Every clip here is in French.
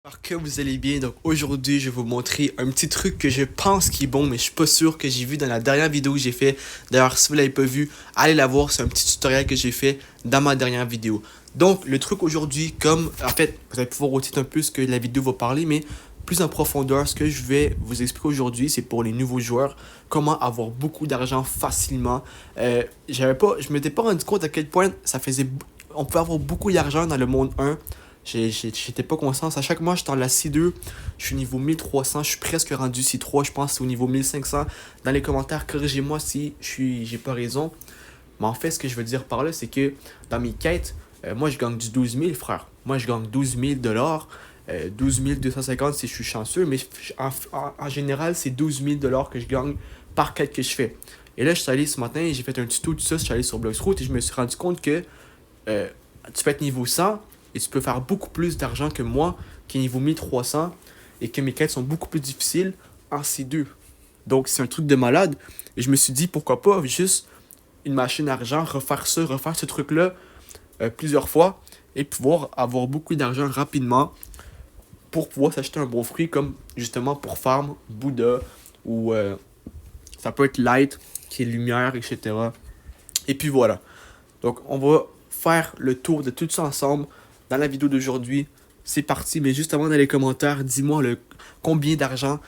J'espère que vous allez bien. Donc aujourd'hui, je vais vous montrer un petit truc que je pense qui est bon, mais je suis pas sûr, que j'ai vu dans la dernière vidéo que j'ai fait. D'ailleurs, si vous l'avez pas vu, allez la voir. C'est un petit tutoriel que j'ai fait dans ma dernière vidéo. Donc le truc aujourd'hui, comme en fait, vous allez pouvoir retirer un peu ce que la vidéo va parler, mais plus en profondeur, ce que je vais vous expliquer aujourd'hui, c'est pour les nouveaux joueurs, comment avoir beaucoup d'argent facilement. Je m'étais pas rendu compte à quel point on peut avoir beaucoup d'argent dans le monde 1. J'étais pas conscient. À chaque mois, je suis en la C2. Je suis niveau 1300. Je suis presque rendu C3. Je pense que c'est au niveau 1500. Dans les commentaires, corrigez-moi si j'ai pas raison. Mais en fait, ce que je veux dire par là, c'est que dans mes quêtes, moi, je gagne du 12 000, frère. Moi, je gagne 12 000 dollars. 12 250 si je suis chanceux. Mais en général, c'est 12 000 dollars que je gagne par quête que je fais. Et là, je suis allé ce matin et j'ai fait un tuto de ça. Je suis allé sur Bloxroute et je me suis rendu compte que euh, tu peux être niveau 100 et tu peux faire beaucoup plus d'argent que moi qui est niveau 1300 et que mes quêtes sont beaucoup plus difficiles en C2. Donc c'est un truc de malade. Et je me suis dit pourquoi pas juste une machine à argent, refaire ce truc-là plusieurs fois et pouvoir avoir beaucoup d'argent rapidement pour pouvoir s'acheter un bon fruit comme justement pour Farm, Bouddha ou ça peut être Light qui est lumière, etc. Et puis voilà. Donc, on va faire le tour de tout ça ensemble dans la vidéo d'aujourd'hui. C'est parti, mais juste avant dans les commentaires, dis-moi combien d'argent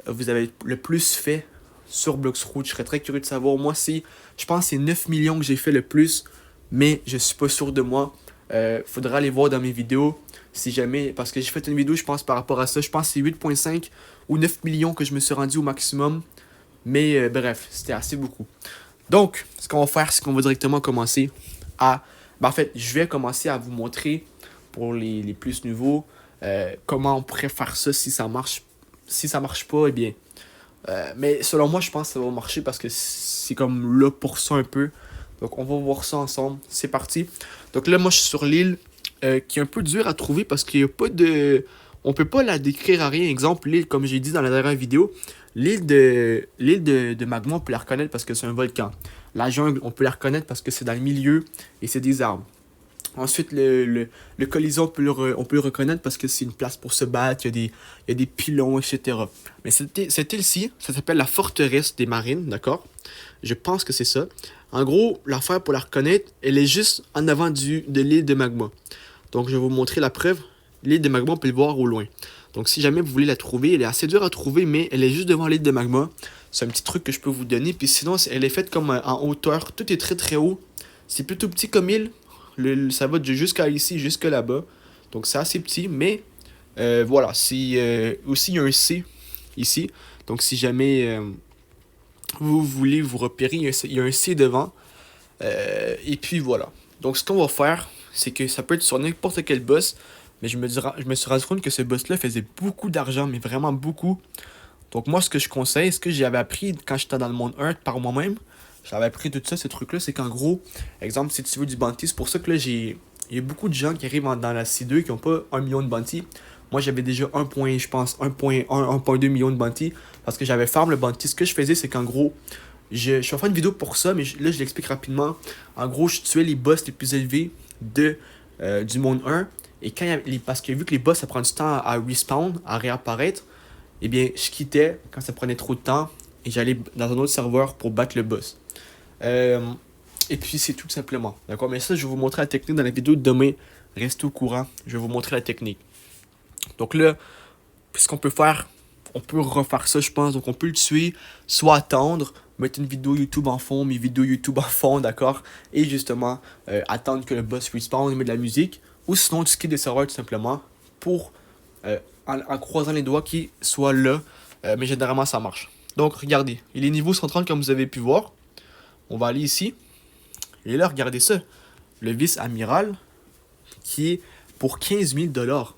vous avez le plus fait sur Bloxroute. Je serais très curieux de savoir. Moi, je pense que c'est 9 millions que j'ai fait le plus, mais je suis pas sûr de moi. Faudra aller voir dans mes vidéos si jamais, parce que j'ai fait une vidéo, je pense, par rapport à ça. Je pense que c'est 8,5 ou 9 millions que je me suis rendu au maximum. Mais bref, c'était assez beaucoup. Donc, ce qu'on va faire, c'est qu'on va directement commencer à... en fait, je vais commencer à vous montrer, pour les plus nouveaux, comment on pourrait faire ça si ça marche. Si ça marche pas, eh bien... mais selon moi, je pense que ça va marcher parce que c'est comme là pour ça un peu. Donc, on va voir ça ensemble. C'est parti. Donc là, moi, je suis sur l'île qui est un peu dure à trouver parce qu'il n'y a pas de... On peut pas la décrire à rien. Exemple, l'île, comme j'ai dit dans la dernière vidéo, l'île de Magma, on peut la reconnaître parce que c'est un volcan. La jungle, on peut la reconnaître parce que c'est dans le milieu et c'est des arbres. Ensuite, le Colisée, on peut le reconnaître parce que c'est une place pour se battre, il y a des pylônes, etc. Mais cette île-ci, ça s'appelle la forteresse des marines, d'accord? Je pense que c'est ça. En gros, l'affaire pour la reconnaître, elle est juste en avant de l'île de Magma. Donc, je vais vous montrer la preuve. L'île de Magma, on peut le voir au loin. Donc, si jamais vous voulez la trouver, elle est assez dure à trouver, mais elle est juste devant l'île de Magma. C'est un petit truc que je peux vous donner. Puis sinon, elle est faite comme en hauteur. Tout est très très haut. C'est plutôt petit comme île. Ça va jusqu'à ici, jusqu'à là-bas. Donc, c'est assez petit, mais voilà. Aussi, il y a un C ici. Donc, si jamais vous voulez vous repérer, il y a un C devant. Et puis, voilà. Donc, ce qu'on va faire, c'est que ça peut être sur n'importe quel boss. Mais je me suis rendu compte que ce boss-là faisait beaucoup d'argent, mais vraiment beaucoup. Donc moi, ce que je conseille, ce que j'avais appris quand j'étais dans le monde 1 par moi-même, j'avais appris tout ça, ces trucs-là, c'est qu'en gros, exemple, si tu veux du bounty, c'est pour ça que là, il y a beaucoup de gens qui arrivent dans la C2 qui n'ont pas 1 million de bounty. Moi, j'avais déjà je pense, 1.1, 1.2 million de bounty parce que j'avais farm le bounty. Ce que je faisais, c'est qu'en gros, je vais faire une vidéo pour ça, mais là, je l'explique rapidement. En gros, je tuais les boss les plus élevés du monde 1. Et parce que vu que les boss, ça prend du temps à respawn, à réapparaître, eh bien, je quittais quand ça prenait trop de temps et j'allais dans un autre serveur pour battre le boss. Euh, et puis, c'est tout simplement. D'accord? Mais ça, je vais vous montrer la technique dans la vidéo de demain. Restez au courant. Je vais vous montrer la technique. Donc là, ce qu'on peut faire, on peut refaire ça, je pense. Donc, on peut le tuer, soit attendre, mettre une vidéo YouTube en fond, mes vidéos YouTube en fond, d'accord? Et justement, attendre que le boss respawn et mettre de la musique. Ou sinon, tu quittes des serveurs tout simplement pour, en croisant les doigts, qu'il soit là. Mais généralement, ça marche. Donc, regardez. Il est niveau 130 comme vous avez pu voir. On va aller ici. Et là, regardez ça. Le vice-amiral qui est pour 15 000 dollars.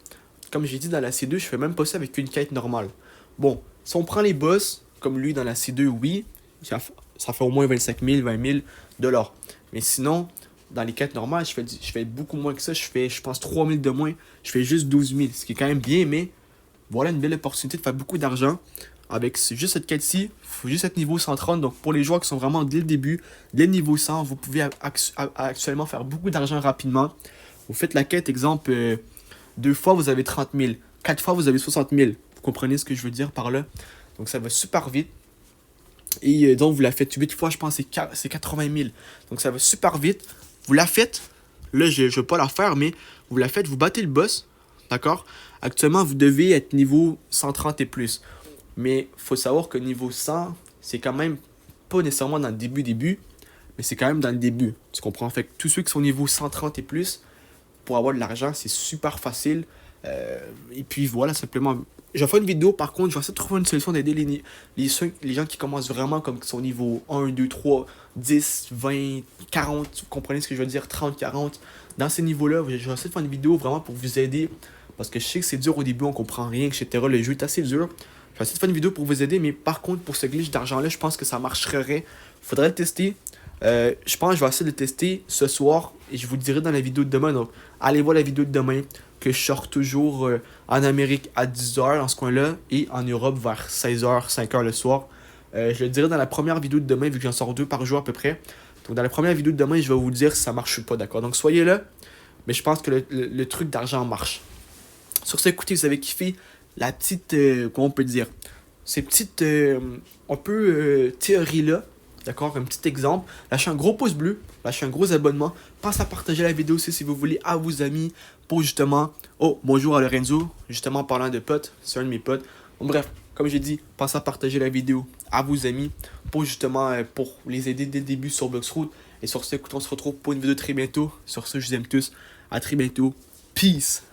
Comme j'ai dit dans la C2, je fais même pas ça avec une quête normale. Bon, si on prend les boss, comme lui dans la C2, oui, ça fait au moins 25 000, 20 000 dollars. Mais sinon, dans les quêtes normales, je fais beaucoup moins que ça. Je pense, 3 000 de moins. Je fais juste 12 000, ce qui est quand même bien, mais voilà une belle opportunité de faire beaucoup d'argent. Avec juste cette quête-ci, il faut juste être niveau 130. Donc pour les joueurs qui sont vraiment dès le début, dès le niveau 100, vous pouvez actuellement faire beaucoup d'argent rapidement. Vous faites la quête, exemple, deux fois, vous avez 30 000. 4 fois, vous avez 60 000. Vous comprenez ce que je veux dire par là? Donc ça va super vite. Et donc vous la faites 8 fois, je pense c'est 80 000. Donc ça va super vite. Vous la faites. Là, je ne vais pas la faire, mais vous la faites, vous battez le boss. D'accord? Actuellement, vous devez être niveau 130 et plus. Mais il faut savoir que niveau 100, c'est quand même pas nécessairement dans le début, mais c'est quand même dans le début. Tu comprends? Fait que tous ceux qui sont niveau 130 et plus, pour avoir de l'argent, c'est super facile. Et puis voilà, simplement. Je vais faire une vidéo, par contre, je vais essayer de trouver une solution d'aider les gens qui commencent vraiment comme qui sont niveau 1, 2, 3, 10, 20, 40, vous comprenez ce que je veux dire, 30, 40. Dans ces niveaux-là, je vais essayer de faire une vidéo vraiment pour vous aider. Parce que je sais que c'est dur au début, on comprend rien, etc. Le jeu est assez dur. Je vais essayer de faire une vidéo pour vous aider, mais par contre, pour ce glitch d'argent-là, je pense que ça marcherait. Faudrait le tester. Je pense que je vais essayer de le tester ce soir et je vous le dirai dans la vidéo de demain. Donc, allez voir la vidéo de demain que je sors toujours en Amérique à 10h dans ce coin-là et en Europe vers 16h, 5h le soir. Je le dirai dans la première vidéo de demain vu que j'en sors 2 par jour à peu près. Donc, dans la première vidéo de demain, je vais vous dire si ça marche ou pas, d'accord? Donc, soyez là, mais je pense que le truc d'argent marche. Sur ce, écoutez, vous avez kiffé la petite, comment on peut dire, ces petites, un peu théories-là, d'accord, un petit exemple. Lâchez un gros pouce bleu, lâchez un gros abonnement, pensez à partager la vidéo aussi si vous voulez à vos amis pour justement, oh, bonjour à Lorenzo, justement parlant de potes, c'est un de mes potes. Bon, bref, comme j'ai dit, pensez à partager la vidéo à vos amis pour justement, pour les aider dès le début sur Bloxroute. Et sur ce, écoutez, on se retrouve pour une vidéo très bientôt. Sur ce, je vous aime tous, à très bientôt, peace.